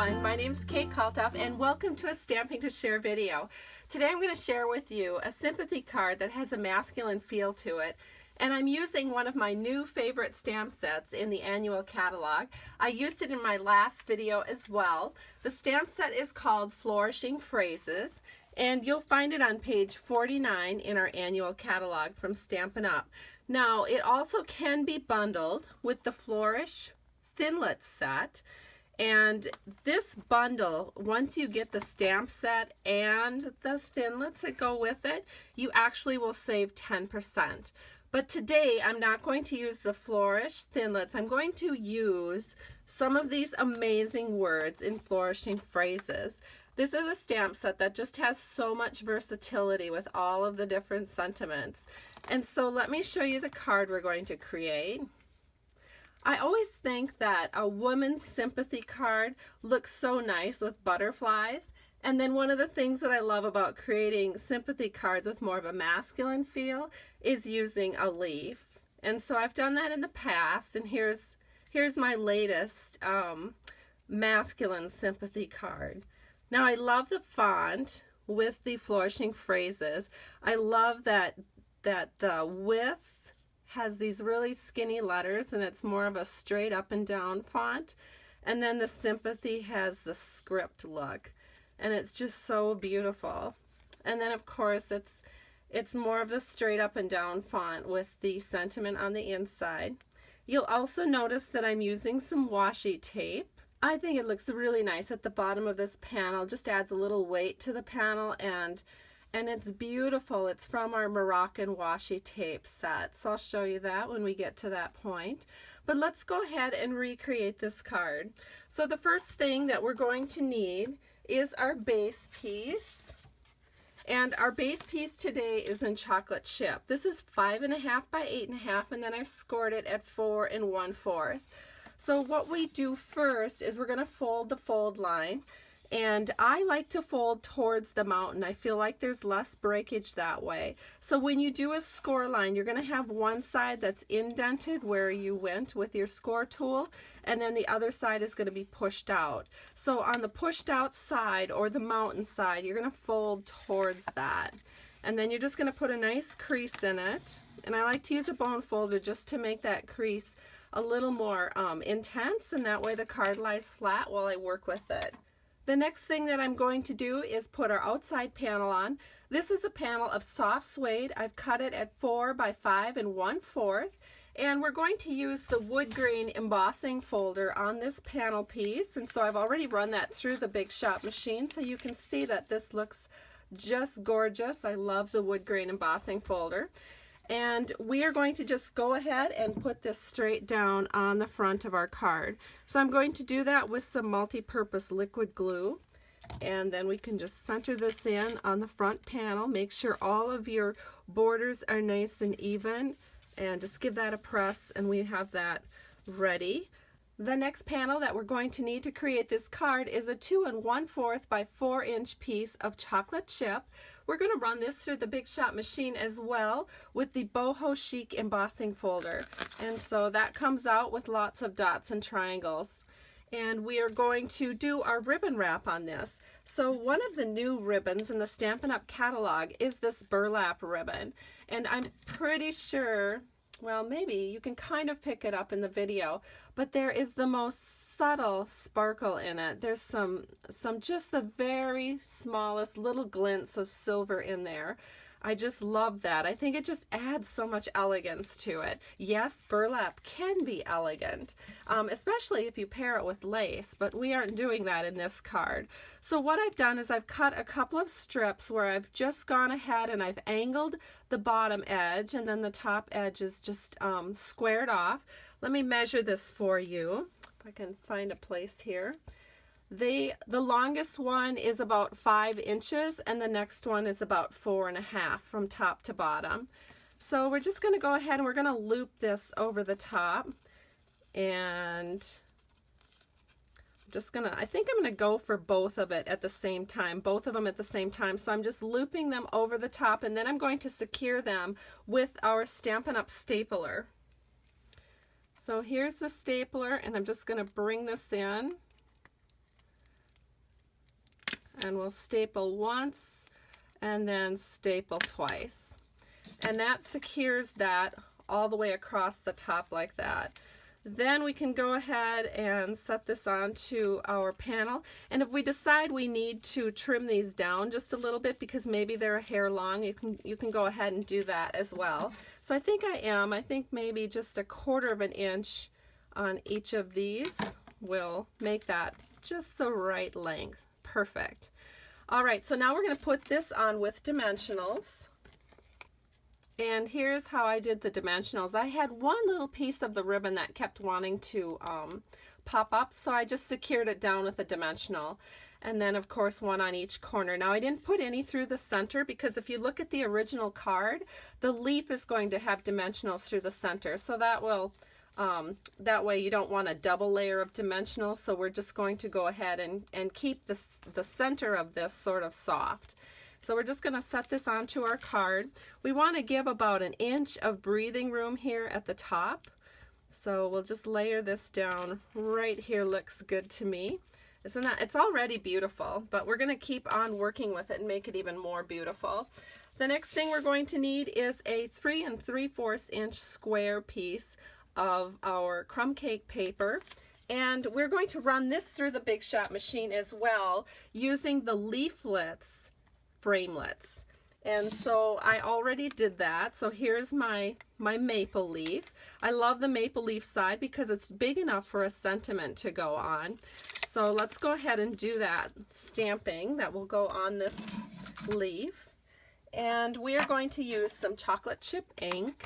everyone, my name is Kate Kalthoff and welcome to a Stamping to Share video. Today I'm going to share with you a sympathy card that has a masculine feel to it, and I'm using one of my new favorite stamp sets in the annual catalog. I used it in my last video as well. The stamp set is called Flourishing Phrases, and you'll find it on page 49 in our annual catalog from Stampin' Up. Now, it also can be bundled with the Flourish Thinlet set. And this bundle, once you get the stamp set and the thinlets that go with it, you actually will save 10%. But today I'm not going to use the Flourish Thinlets. I'm going to use some of these amazing words in Flourishing Phrases. This is a stamp set that just has so much versatility with all of the different sentiments. And so let me show you the card we're going to create. I always think that a woman's sympathy card looks so nice with butterflies. And then one of the things that I love about creating sympathy cards with more of a masculine feel is using a leaf. And so I've done that in the past, and here's my latest masculine sympathy card. Now I love the font with the Flourishing Phrases. I love that the width has these really skinny letters and it's more of a straight up and down font, and then the sympathy has the script look and it's just so beautiful. And then of course it's more of the straight up and down font with the sentiment on the inside. You'll also notice that I'm using some washi tape. I think it looks really nice at the bottom of this panel, just adds a little weight to the panel, and it's beautiful. It's from our Moroccan washi tape set. So I'll show you that when we get to that point. But let's go ahead and recreate this card. So the first thing that we're going to need is our base piece. And our base piece today is in chocolate chip. This is 5.5 by 8.5, and then I've scored it at 4 1/4. So what we do first is we're going to fold the fold line. And I like to fold towards the mountain. I feel like there's less breakage that way. So when you do a score line, you're going to have one side that's indented where you went with your score tool, and then the other side is going to be pushed out. So on the pushed out side, or the mountain side, you're going to fold towards that. And then you're just going to put a nice crease in it. And I like to use a bone folder just to make that crease a little more intense, and that way the card lies flat while I work with it. The next thing that I'm going to do is put our outside panel on. This is a panel of soft suede. I've cut it at 4 by 5 1/4, and we're going to use the wood grain embossing folder on this panel piece. And so I've already run that through the Big Shop machine, so you can see that this looks just gorgeous. I love the wood grain embossing folder. And we are going to just go ahead and put this straight down on the front of our card. So I'm going to do that with some multi-purpose liquid glue, and then we can just center this in on the front panel. Make sure all of your borders are nice and even, and just give that a press, and we have that ready. The next panel that we're going to need to create this card is a 2 1/4 by 4 inch piece of chocolate chip. We're going to run this through the Big Shop machine as well with the Boho Chic embossing folder. And so that comes out with lots of dots and triangles. And we are going to do our ribbon wrap on this. So one of the new ribbons in the Stampin' Up! Catalog is this burlap ribbon. And I'm pretty sure, well, maybe you can kind of pick it up in the video, but there is the most subtle sparkle in it. There's some just the very smallest little glints of silver in there. I just love that. I think it just adds so much elegance to it. Yes, burlap can be elegant, especially if you pair it with lace, but we aren't doing that in this card. So what I've done is I've cut a couple of strips where I've just gone ahead and I've angled the bottom edge, and then the top edge is just squared off. Let me measure this for you, if I can find a place here. The longest one is about 5 inches, and the next one is about 4.5 from top to bottom. So we're just going to go ahead and we're going to loop this over the top, and I think I'm going to go for both of them at the same time. So I'm just looping them over the top, and then I'm going to secure them with our Stampin' Up! Stapler. So here's the stapler, and I'm just going to bring this in. and we'll staple once and then staple twice. And that secures that all the way across the top like that. Then we can go ahead and set this onto our panel. And if we decide we need to trim these down just a little bit because maybe they're a hair long, you can go ahead and do that as well. So I think I think maybe just 1/4 of an inch on each of these will make that just the right length. Perfect. All right, so now we're going to put this on with dimensionals. And here's how I did the dimensionals. I had one little piece of the ribbon that kept wanting to pop up, so I just secured it down with a dimensional. And then, of course, one on each corner. Now, I didn't put any through the center because if you look at the original card, the leaf is going to have dimensionals through the center. So that will, that way you don't want a double layer of dimensionals. So we're just going to go ahead and keep the center of this sort of soft. So we're just going to set this onto our card. We want to give about 1 inch of breathing room here at the top. So we'll just layer this down right here. Looks good to me. Isn't that? It's already beautiful, but we're going to keep on working with it and make it even more beautiful. The next thing we're going to need is a 3 3/4 inch square piece of our crumb cake paper. And we're going to run this through the Big Shot machine as well using the leaflets framelits. And so I already did that. So here's my maple leaf. I love the maple leaf side because it's big enough for a sentiment to go on. So let's go ahead and do that stamping that will go on this leaf. And we are going to use some chocolate chip ink.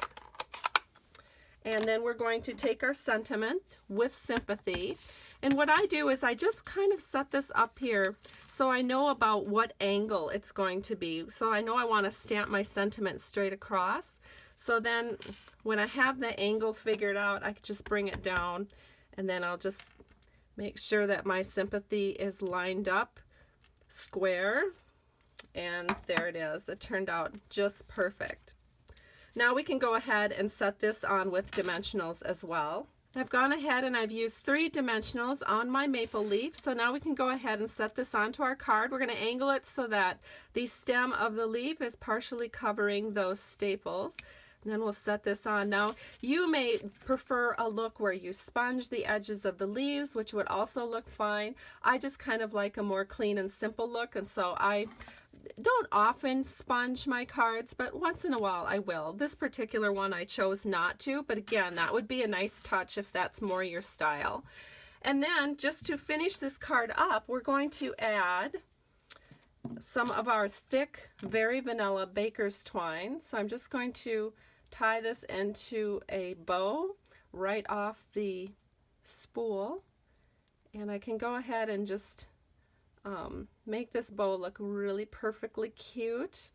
And then we're going to take our sentiment with Sympathy. And what I do is I just kind of set this up here so I know about what angle it's going to be. So I know I want to stamp my sentiment straight across. So then when I have the angle figured out, I can just bring it down and then I'll just make sure that my Sympathy is lined up square. And there it is. It turned out just perfect. Now we can go ahead and set this on with dimensionals as well. I've gone ahead and I've used 3 dimensionals on my maple leaf. So now we can go ahead and set this onto our card. We're going to angle it so that the stem of the leaf is partially covering those staples. And then we'll set this on. Now you may prefer a look where you sponge the edges of the leaves, which would also look fine. I just kind of like a more clean and simple look, and so I don't often sponge my cards, but once in a while I will. This particular one I chose not to, but again, that would be a nice touch if that's more your style. And then just to finish this card up, we're going to add some of our thick, very vanilla baker's twine. So I'm just going to tie this into a bow right off the spool, and I can go ahead and just make this bow look really perfectly cute.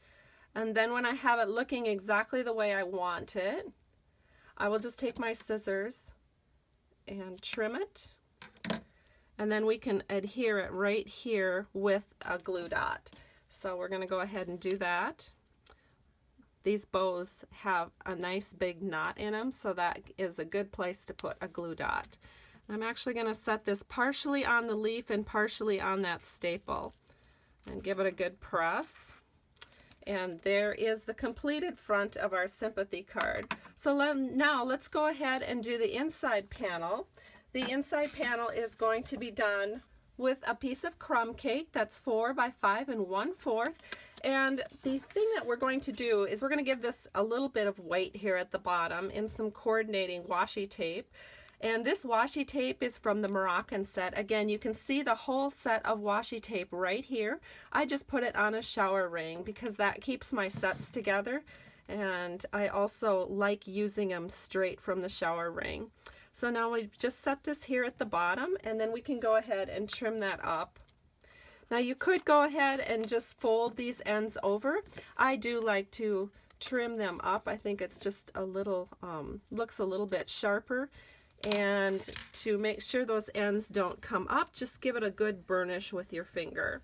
And then when I have it looking exactly the way I want it, I will just take my scissors and trim it, and then we can adhere it right here with a glue dot. So we're going to go ahead and do that. These bows have a nice big knot in them, so that is a good place to put a glue dot. I'm actually going to set this partially on the leaf and partially on that staple and give it a good press. And there is the completed front of our Sympathy card. So now let's go ahead and do the inside panel. The inside panel is going to be done with a piece of crumb cake that's 4 by 5 1/4. And the thing that we're going to do is we're going to give this a little bit of weight here at the bottom in some coordinating washi tape. And this washi tape is from the Moroccan set. Again, you can see the whole set of washi tape right here. I just put it on a shower ring because that keeps my sets together. And I also like using them straight from the shower ring. So now we've just set this here at the bottom, and then we can go ahead and trim that up. Now you could go ahead and just fold these ends over. I do like to trim them up. I think it's just a little, looks a little bit sharper. And to make sure those ends don't come up, just give it a good burnish with your finger.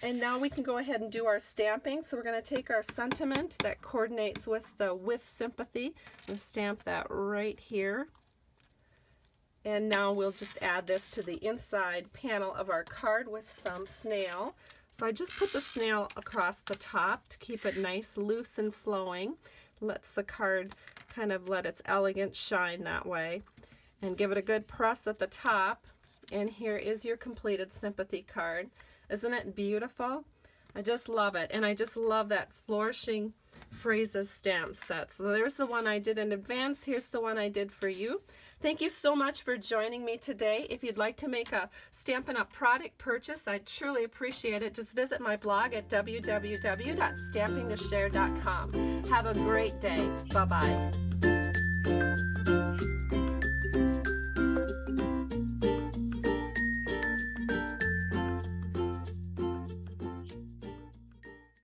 And now we can go ahead and do our stamping. So we're going to take our sentiment that coordinates with the with Sympathy and stamp that right here. And now we'll just add this to the inside panel of our card with some snail. So I just put the snail across the top to keep it nice, loose and flowing. Lets the card kind of let its elegance shine that way. And give it a good press at the top. And here is your completed Sympathy card. Isn't it beautiful? I just love it. And I just love that Flourishing Phrases stamp set. So there's the one I did in advance. Here's the one I did for you. Thank you so much for joining me today. If you'd like to make a Stampin' Up! Product purchase, I'd truly appreciate it. Just visit my blog at www.stampingtoshare.com. Have a great day. Bye-bye.